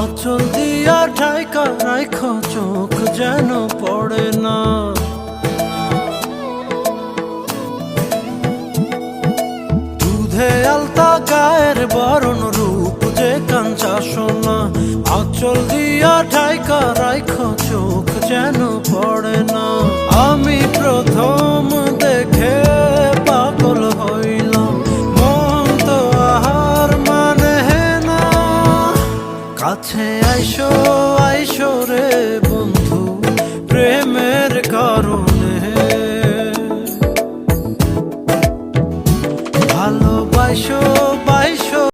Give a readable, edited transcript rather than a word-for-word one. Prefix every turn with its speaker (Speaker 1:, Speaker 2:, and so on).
Speaker 1: আঁচল দিয়া ঢাইকা রাইখো চোখ যেন পড়ে না। দুধে আলতা গায়ের